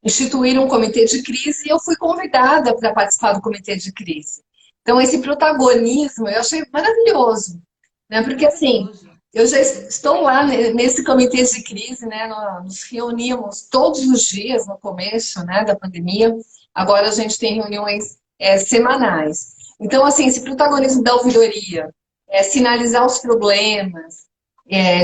instituíram um comitê de crise e eu fui convidada para participar do comitê de crise. Então, esse protagonismo eu achei maravilhoso, né? Porque, assim, Maravilhoso. eu já estou lá nesse comitê de crise, né? Nós nos reunimos todos os dias no começo, né, da pandemia. Agora a gente tem reuniões semanais. Então, assim, esse protagonismo da ouvidoria, sinalizar os problemas,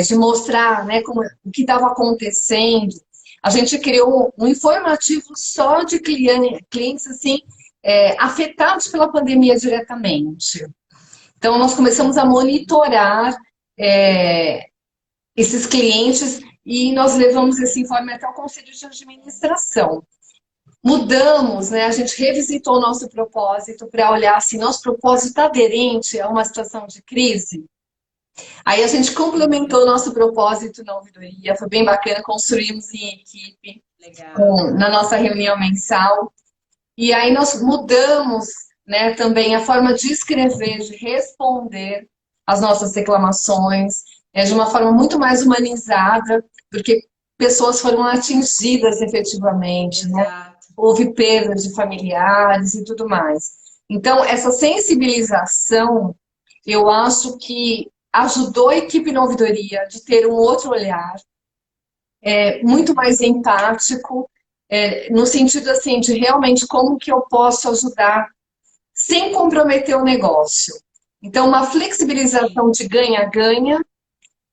de mostrar, né, o que estava acontecendo. A gente criou um informativo só de clientes assim, afetados pela pandemia diretamente. Então, nós começamos a monitorar é, esses clientes e nós levamos esse informe até o Conselho de Administração. Mudamos, né? A gente revisitou o nosso propósito para olhar se nosso propósito está aderente a uma situação de crise. Aí a gente complementou o nosso propósito na ouvidoria, foi bem bacana, construímos em equipe Legal. na nossa reunião mensal. E aí nós mudamos, né, também a forma de escrever, de responder às nossas reclamações, de uma forma muito mais humanizada, porque pessoas foram atingidas efetivamente, né? Exato. Houve perda de familiares e tudo mais. Então, essa sensibilização, eu acho que ajudou a equipe na ouvidoria de ter um outro olhar, muito mais empático, no sentido assim de realmente como que eu posso ajudar sem comprometer o negócio. Então, uma Sim. flexibilização de ganha-ganha,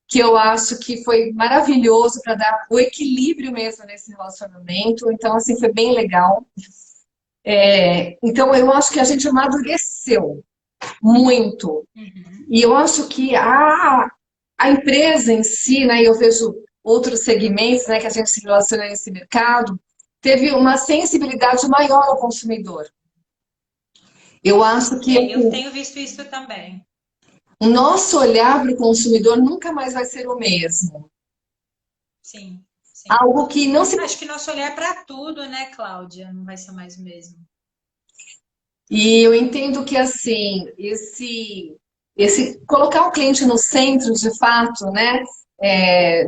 que eu acho que foi maravilhoso para dar o equilíbrio mesmo nesse relacionamento. Então, assim, foi bem legal. Então, eu acho que a gente amadureceu muito. Uhum. E eu acho que a empresa em si, né, eu vejo outros segmentos, né, que a gente se relaciona nesse mercado, teve uma sensibilidade maior ao consumidor. Eu acho que Eu assim, tenho visto isso também. o nosso olhar para o consumidor nunca mais vai ser o mesmo. Sim, sim. Algo que não se. Acho que nosso olhar para tudo, né, Cláudia? Não vai ser mais o mesmo. E eu entendo que assim, colocar o cliente no centro, de fato, né,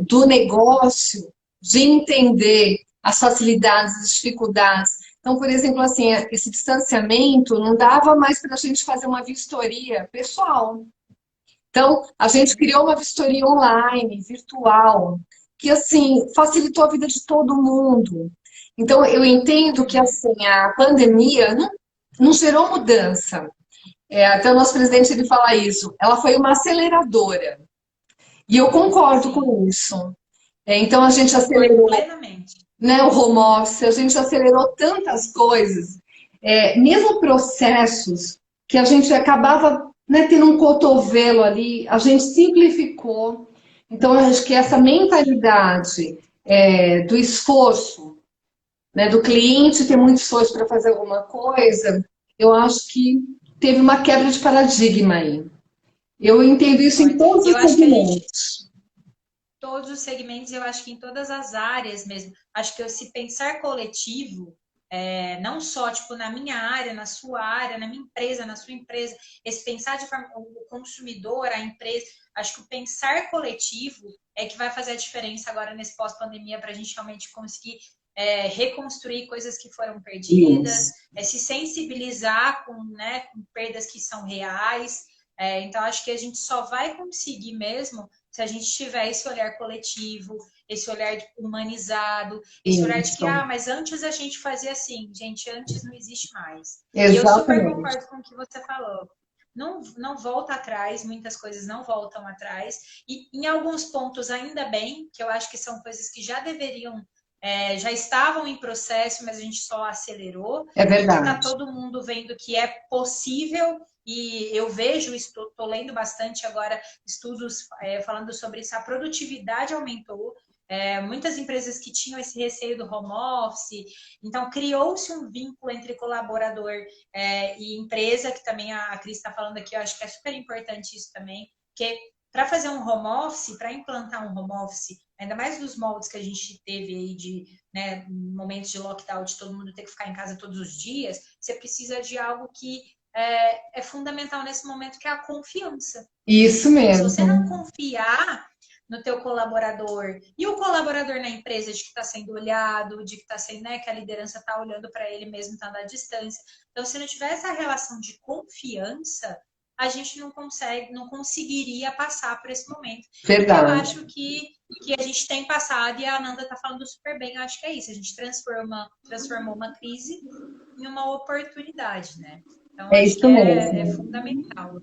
do negócio, de entender as facilidades, as dificuldades. Então, por exemplo, assim, esse distanciamento não dava mais para a gente fazer uma vistoria pessoal. Então, a gente criou uma vistoria online, virtual, que, assim, facilitou a vida de todo mundo. Então, eu entendo que, assim, a pandemia não gerou mudança. Até o nosso presidente, ele fala isso. Ela foi uma aceleradora. E eu concordo Sim, com isso. Então, a gente concordo acelerou, plenamente. né, o home office, a gente acelerou tantas coisas, mesmo processos que a gente acabava, né, tendo um cotovelo ali, a gente simplificou. Então, eu acho que essa mentalidade do esforço, né, do cliente ter muito esforço para fazer alguma coisa, eu acho que teve uma quebra de paradigma aí. Eu entendo isso em Concordo. todos Eu os acho que a gente segmentos. todos os segmentos, eu acho que em todas as áreas mesmo. Acho que se pensar coletivo, não só tipo na minha área, na sua área, na minha empresa, na sua empresa, esse pensar de forma o consumidor, a empresa, acho que o pensar coletivo é que vai fazer a diferença agora nesse pós-pandemia para a gente realmente conseguir reconstruir coisas que foram perdidas, Isso. se sensibilizar com, né, com perdas que são reais. Então, acho que a gente só vai conseguir mesmo se a gente tiver esse olhar coletivo, esse olhar humanizado, esse olhar de que, Isso. mas antes a gente fazia assim, gente, antes não existe mais. E eu super Exatamente. concordo com o que você falou. Não volta atrás, muitas coisas não voltam atrás, e em alguns pontos ainda bem, que eu acho que são coisas que já deveriam, já estavam em processo, mas a gente só acelerou, É e que está verdade. todo mundo vendo que é possível, e eu vejo, estou lendo bastante agora estudos falando sobre isso, a produtividade aumentou, muitas empresas que tinham esse receio do home office, então criou-se um vínculo entre colaborador e empresa, que também a Cris está falando aqui, eu acho que é super importante isso também, porque para fazer um home office, para implantar um home office, ainda mais dos moldes que a gente teve aí de, né, momentos de lockdown, de todo mundo ter que ficar em casa todos os dias, você precisa de algo que é fundamental nesse momento, que é a confiança. Isso Então, se você não mesmo. confiar no teu colaborador e o colaborador na empresa de que está sendo olhado, de que está sendo, né, que a liderança está olhando para ele mesmo, está à distância. Então, se não tiver essa relação de confiança, a gente não conseguiria passar por esse momento. E que eu Verdade. acho que a gente tem passado, e a Ananda está falando super bem, eu acho que é isso, a gente transformou uma crise em uma oportunidade, né? Então, É acho que isso é mesmo. fundamental.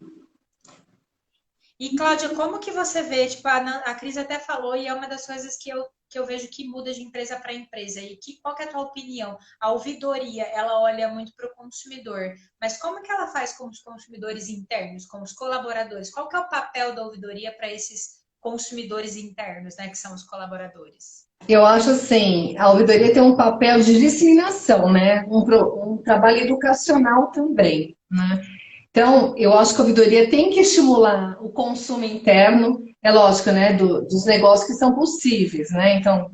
E, Cláudia, como que você vê, tipo, a Cris até falou, e é uma das coisas que eu vejo que muda de empresa para empresa, e qual que é a tua opinião? A ouvidoria, ela olha muito para o consumidor, mas como que ela faz com os consumidores internos, com os colaboradores? Qual que é o papel da ouvidoria para esses consumidores internos, né, que são os colaboradores? Eu acho assim, a ouvidoria tem um papel de disseminação, né? Um trabalho educacional também, né? Então, eu acho que a ouvidoria tem que estimular o consumo interno, é lógico, né? Dos negócios que são possíveis, né? Então,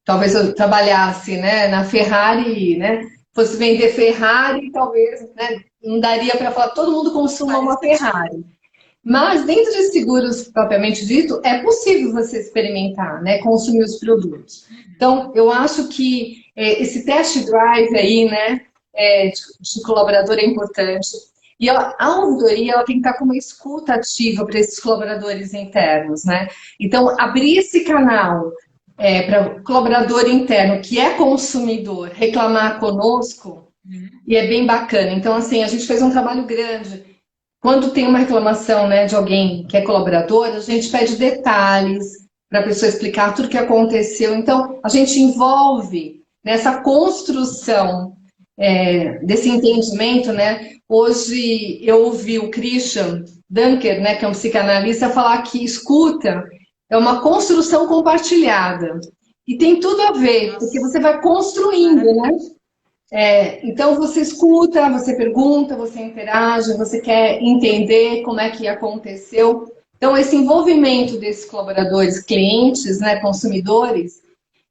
talvez eu trabalhasse, né, na Ferrari, né? Fosse vender Ferrari, talvez, né? Não daria para falar todo mundo consuma Faz uma sentido. Ferrari. Mas dentro de seguros propriamente dito, é possível você experimentar, né, consumir os produtos. Então, eu acho que esse test drive aí, né, de colaborador é importante. E a ouvidoria ela tem que estar com uma escuta ativa para esses colaboradores internos, né? Então, abrir esse canal para o colaborador interno que é consumidor reclamar conosco, Uhum. e é bem bacana. Então, assim, a gente fez um trabalho grande quando tem uma reclamação, né, de alguém que é colaborador, a gente pede detalhes para a pessoa explicar tudo o que aconteceu. Então, a gente envolve nessa construção desse entendimento, né? Hoje eu ouvi o Christian Dunker, né, que é um psicanalista, falar que escuta é uma construção compartilhada. E tem tudo a ver, porque Nossa, você vai construindo, né? maravilhoso. Então você escuta, você pergunta, você interage, você quer entender como é que aconteceu. Então esse envolvimento desses colaboradores, clientes, né, consumidores,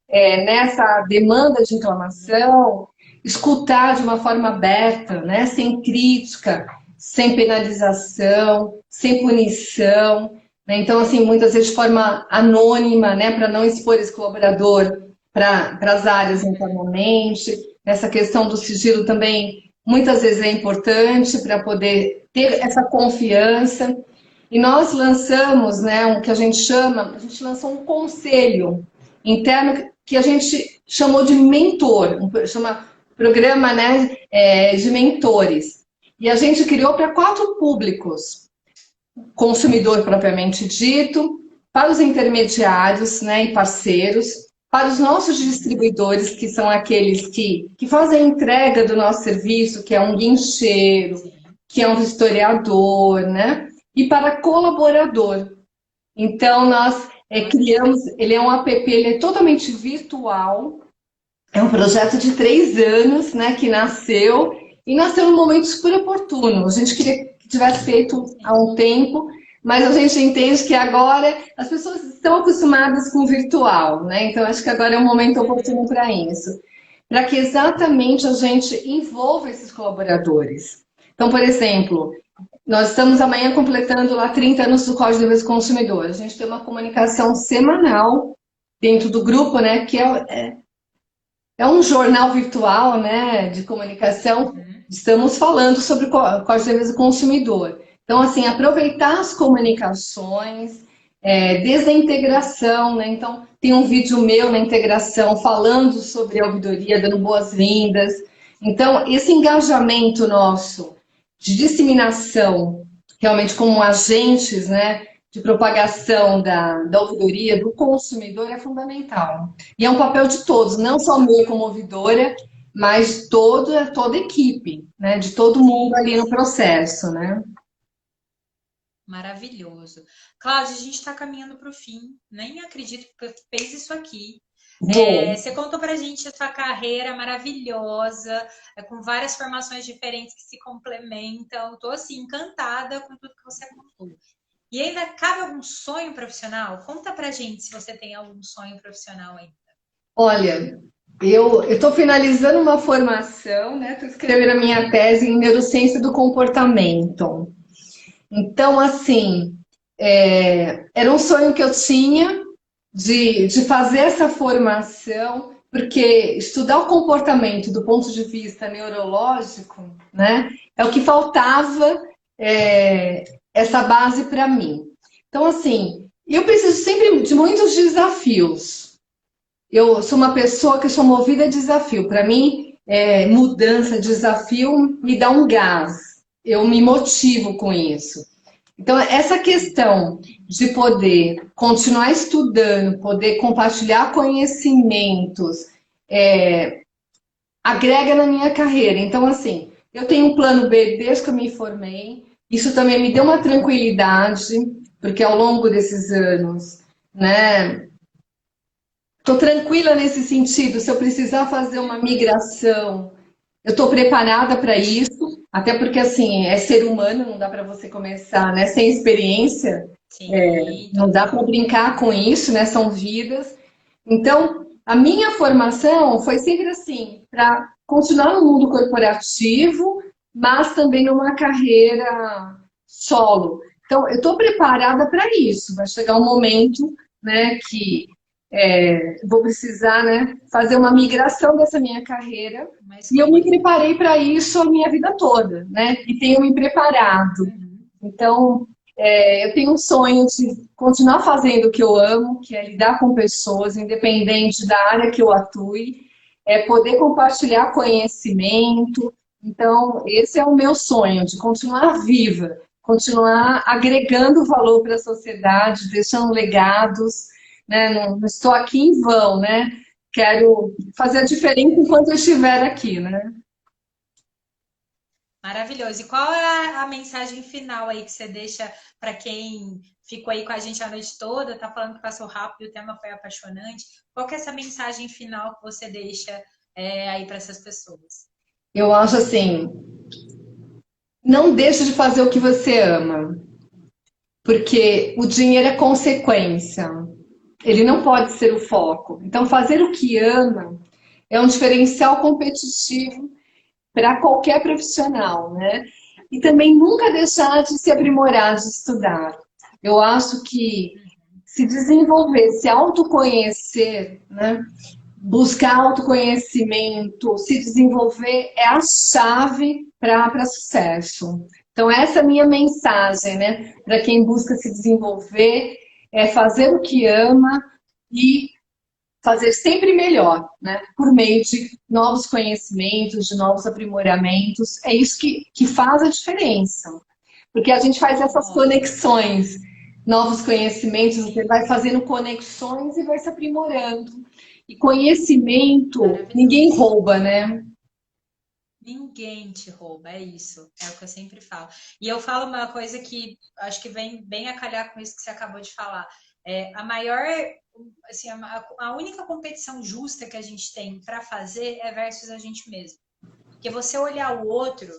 nessa demanda de reclamação, escutar de uma forma aberta, né, sem crítica, sem penalização, sem punição, né? Então, assim, muitas vezes de forma anônima, né, para não expor esse colaborador para as áreas internamente. Essa questão do sigilo também, muitas vezes é importante para poder ter essa confiança. E nós lançamos, né, o que a gente lançou um conselho interno que a gente chamou de mentor, chama programa, né, de mentores. E a gente criou para 4 públicos: consumidor propriamente dito, para os intermediários, né, e parceiros, para os nossos distribuidores, que são aqueles que fazem a entrega do nosso serviço, que é um guincheiro, que é um historiador, né, e para colaborador. Então, nós criamos, ele é um app, ele é totalmente virtual, é um projeto de 3 anos, né, que nasceu, e nasceu num momento super oportuno. A gente queria que tivesse feito há um tempo, mas a gente entende que agora as pessoas estão acostumadas com o virtual, né? Então, acho que agora é um momento oportuno para isso. Para que exatamente a gente envolva esses colaboradores. Então, por exemplo, nós estamos amanhã completando lá 30 anos do Código de Defesa do Consumidor. A gente tem uma comunicação semanal dentro do grupo, né, que é um jornal virtual, né, de comunicação. Estamos falando sobre o Código de Defesa do Consumidor. Então, assim, aproveitar as comunicações, desde a integração, né? Então, tem um vídeo meu na integração falando sobre a ouvidoria, dando boas-vindas. Então, esse engajamento nosso de disseminação, realmente como agentes, né, de propagação da ouvidoria, do consumidor, é fundamental. E é um papel de todos, não só meu como ouvidora, mas toda a equipe, né, de todo mundo ali no processo, né? Maravilhoso. Cláudia, a gente está caminhando para o fim. Nem acredito que fez isso aqui. Bom, Você contou para a gente a sua carreira maravilhosa, com várias formações diferentes que se complementam. Estou assim encantada com tudo que você contou. E ainda cabe algum sonho profissional? Conta pra gente se você tem algum sonho profissional ainda. olha, eu estou finalizando uma formação, né? Estou escrevendo a minha tese em neurociência do comportamento. Então, assim, era um sonho que eu tinha de fazer essa formação, porque estudar o comportamento do ponto de vista neurológico, né, é o que faltava, essa base para mim. Então, assim, eu preciso sempre de muitos desafios. Eu sou uma pessoa que sou movida a desafio. Para mim, mudança, desafio me dá um gás. Eu me motivo com isso. Então, essa questão de poder continuar estudando, poder compartilhar conhecimentos, agrega na minha carreira. Então, assim, eu tenho um plano B desde que eu me formei. Isso também me deu uma tranquilidade, porque ao longo desses anos, né, estou tranquila nesse sentido. Se eu precisar fazer uma migração, eu estou preparada para isso, até porque, assim, é ser humano, não dá para você começar, né, sem experiência, Sim, não dá para total. brincar com isso, né, são vidas. Então, a minha formação foi sempre assim, para continuar no mundo corporativo, mas também numa carreira solo. Então, eu estou preparada para isso. Vai chegar um momento, né, que vou precisar, né, fazer uma migração dessa minha carreira. Mas E eu me preparei para isso a minha vida toda, né? E tenho me preparado. Então, eu tenho um sonho de continuar fazendo o que eu amo, que é lidar com pessoas, independente da área que eu atue, é poder compartilhar conhecimento. Então, esse é o meu sonho, de continuar viva, continuar agregando valor para a sociedade, deixando legados, né? Não estou aqui em vão, né? Quero fazer a diferença enquanto eu estiver aqui, né? Maravilhoso. E qual é a mensagem final aí que você deixa para quem ficou aí com a gente a noite toda? Tá falando que passou rápido, o tema foi apaixonante. Qual que é essa mensagem final que você deixa aí para essas pessoas? Eu acho assim, não deixe de fazer o que você ama, porque o dinheiro é consequência. Ele não pode ser o foco. Então, fazer o que ama é um diferencial competitivo para qualquer profissional, né? e também nunca deixar de se aprimorar, de estudar. Eu acho que se desenvolver, se autoconhecer, né? Buscar autoconhecimento, se desenvolver é a chave para sucesso. Então, essa é a minha mensagem, né? Para quem busca se desenvolver, é fazer o que ama e fazer sempre melhor, né? Por meio de novos conhecimentos, de novos aprimoramentos. É isso que faz a diferença. Porque a gente faz essas conexões, novos conhecimentos, você vai fazendo conexões e vai se aprimorando. E conhecimento, ninguém rouba, né? Ninguém te rouba, é isso. É o que eu sempre falo. E eu falo uma coisa que acho que vem bem a calhar com isso que você acabou de falar. A maior, assim, a única competição justa que a gente tem para fazer é versus a gente mesmo. Porque você olhar o outro,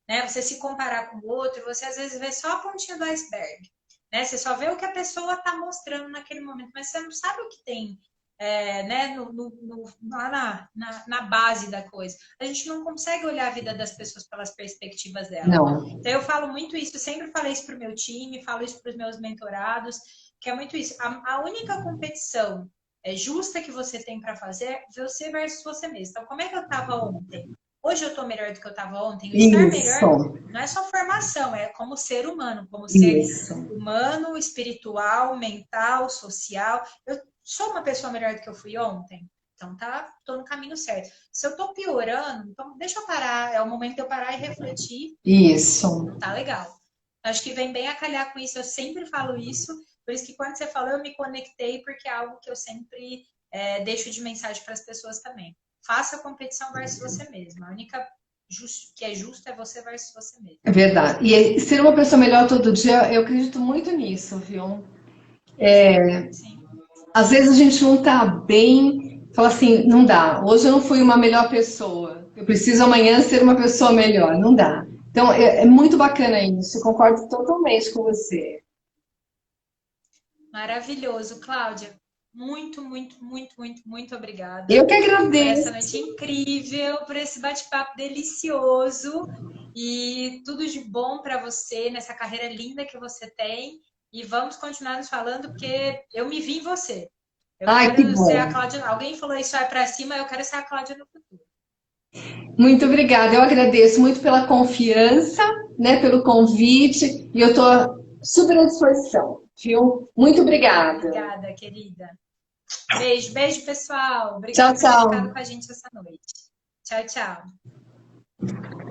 né? Você se comparar com o outro, você às vezes vê só a pontinha do iceberg, né? Você só vê o que a pessoa está mostrando naquele momento, mas você não sabe o que tem né, lá na base da coisa. A gente não consegue olhar a vida das pessoas pelas perspectivas delas. Não. Então eu falo muito isso, sempre falei isso para o meu time, falo isso para os meus mentorados, que é muito isso. A única competição justa que você tem para fazer é você versus você mesmo. Então, como é que eu estava ontem? Hoje eu estou melhor do que eu estava ontem. O estar melhor não é só formação, é como ser humano, como ser humano, espiritual, mental, social. Eu sou uma pessoa melhor do que eu fui ontem? Então tô no caminho certo. Se eu tô piorando, então deixa eu parar. É o momento de eu parar e refletir. Isso. Não tá legal. Acho que vem bem a calhar com isso. Eu sempre falo isso. Por isso que quando você falou, eu me conectei, porque é algo que eu sempre deixo de mensagem para as pessoas também. Faça a competição versus você mesma. A única que é justo é você versus você mesmo. É verdade. E ser uma pessoa melhor todo dia, eu acredito muito nisso, viu? Sim. Às vezes a gente não tá bem, fala assim, não dá. Hoje eu não fui uma melhor pessoa. Eu preciso amanhã ser uma pessoa melhor. Não dá. Então é muito bacana isso. Eu concordo totalmente com você. Maravilhoso, Cláudia. Muito, muito, muito, muito, muito Eu obrigada que por essa agradeço. noite incrível, por esse bate-papo delicioso e tudo de bom para você nessa carreira linda que você tem. E vamos continuar nos falando, porque eu me vi em você. Eu Ai, que quero ser a bom. Cláudia. Alguém falou isso vai para cima, eu quero ser a Cláudia no futuro. Muito obrigada. Eu agradeço muito pela confiança, né, pelo convite. E eu estou super à disposição, viu? Muito obrigada. Obrigada, querida. Beijo, beijo, pessoal. Tchau, Obrigada por ter ficado tchau. com a gente essa noite. Tchau, tchau.